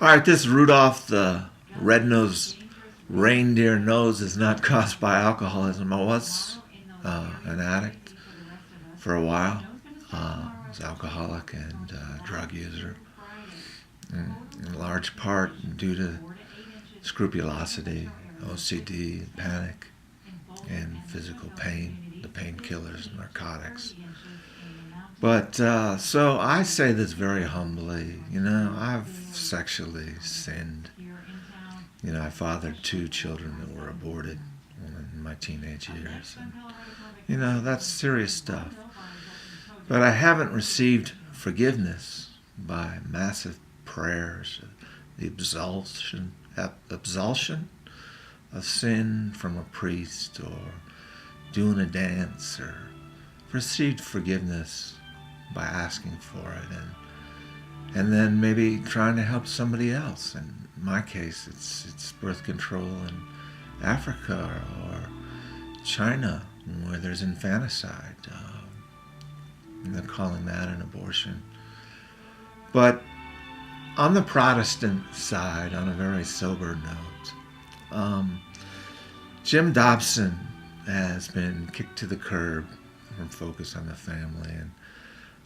All right, this Rudolph the red-nosed reindeer nose is not caused by alcoholism. I was an addict for a while. I was alcoholic and drug user, in large part due to scrupulosity, OCD, panic, and physical pain, the painkillers and narcotics. But so I say this very humbly. I've sexually sinned. I fathered two children that were aborted in my teenage years. And, that's serious stuff. But I haven't received forgiveness by massive prayers, the absolution of sin from a priest, or doing a dance, or received forgiveness by asking for it and then maybe trying to help somebody else. In my case, it's birth control in Africa or China, where there's infanticide. And they're calling that an abortion. But on the Protestant side, on a very sober note, Jim Dobson has been kicked to the curb from Focus on the Family, and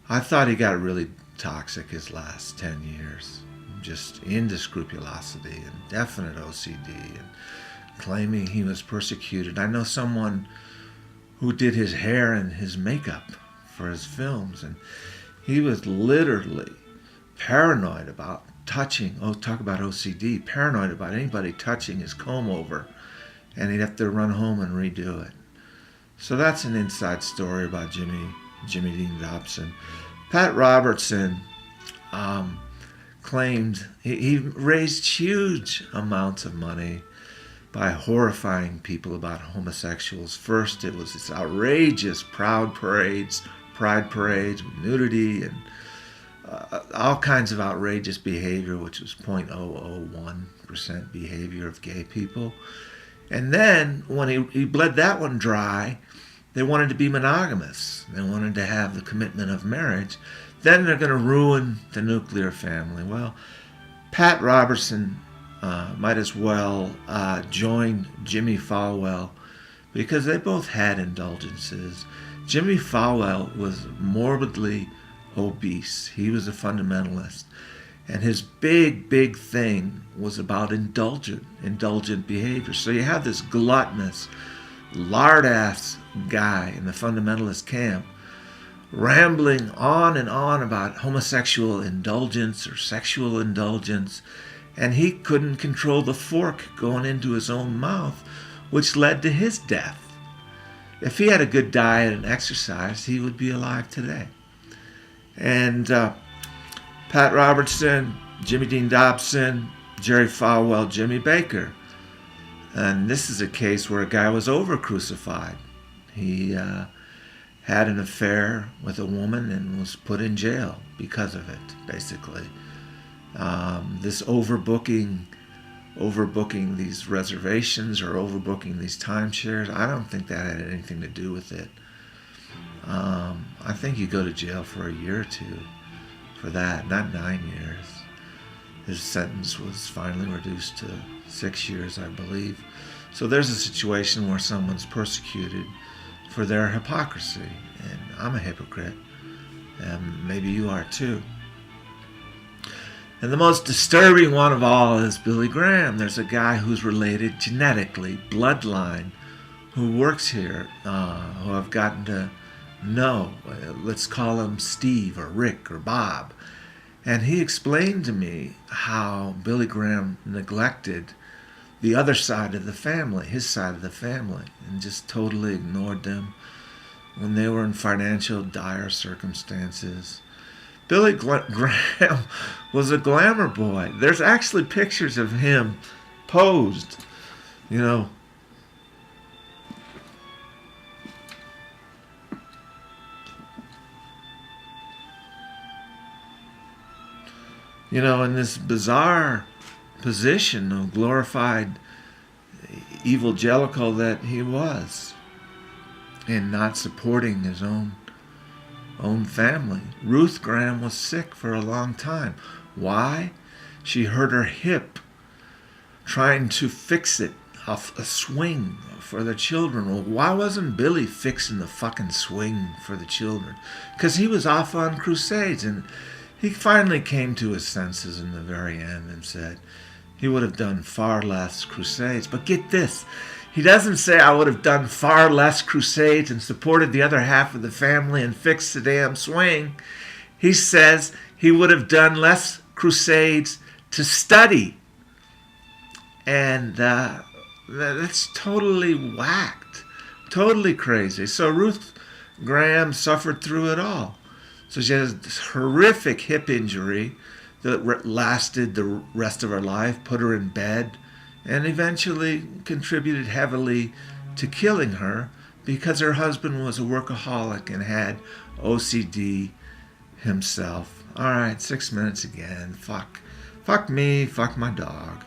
I thought he got really toxic his last 10 years, just into scrupulosity and definite OCD and claiming he was persecuted. I know someone who did his hair and his makeup for his films, and he was literally paranoid about touching, talk about OCD, paranoid about anybody touching his comb over, and he'd have to run home and redo it. So that's an inside story about Jimmy Dean Dobson. Pat Robertson claimed he raised huge amounts of money by horrifying people about homosexuals. First, it was this outrageous pride parades with nudity and all kinds of outrageous behavior, which was 0.001% behavior of gay people. And then when he bled that one dry, they wanted to be monogamous. They wanted to have the commitment of marriage. Then they're going to ruin the nuclear family. Well, Pat Robertson might as well join Jimmy Falwell, because they both had indulgences. Jimmy Falwell was morbidly obese. He was a fundamentalist. And his big thing was about indulgent behavior. So you have this gluttonous, lard-ass guy in the fundamentalist camp rambling on and on about homosexual indulgence or sexual indulgence, and he couldn't control the fork going into his own mouth, which led to his death. If he had a good diet and exercise, he would be alive today. And Pat Robertson, Jimmy Dean Dobson, Jerry Falwell, Jimmy Baaker. And this is a case where a guy was over-crucified. He had an affair with a woman and was put in jail because of it, basically. This overbooking these reservations or overbooking these timeshares, I don't think that had anything to do with it. I think you go to jail for a year or two for that, not 9 years. His sentence was finally reduced to 6 years, I believe. So there's a situation where someone's persecuted for their hypocrisy, and I'm a hypocrite, and maybe you are too. And the most disturbing one of all is Billy Graham. There's a guy who's related genetically, bloodline, who works here, who I've gotten to know. Let's call him Steve or Rick or Bob. And he explained to me how Billy Graham neglected the other side of the family, his side of the family, and just totally ignored them when they were in financial dire circumstances. Billy Graham was a glamour boy. There's actually pictures of him posed, in this bizarre position of glorified evangelical that he was, and not supporting his own family. Ruth Graham was sick for a long time. Why? She hurt her hip trying to fix it off a swing for the children. Well, why wasn't Billy fixing the fucking swing for the children? Because he was off on crusades, and he finally came to his senses in the very end and said he would have done far less crusades. But get this, he doesn't say I would have done far less crusades and supported the other half of the family and fixed the damn swing. He says he would have done less crusades to study. And that's totally whacked, totally crazy. So Ruth Graham suffered through it all. So she has this horrific hip injury that lasted the rest of her life, put her in bed, and eventually contributed heavily to killing her because her husband was a workaholic and had OCD himself. All right, 6 minutes again. Fuck me, fuck my dog.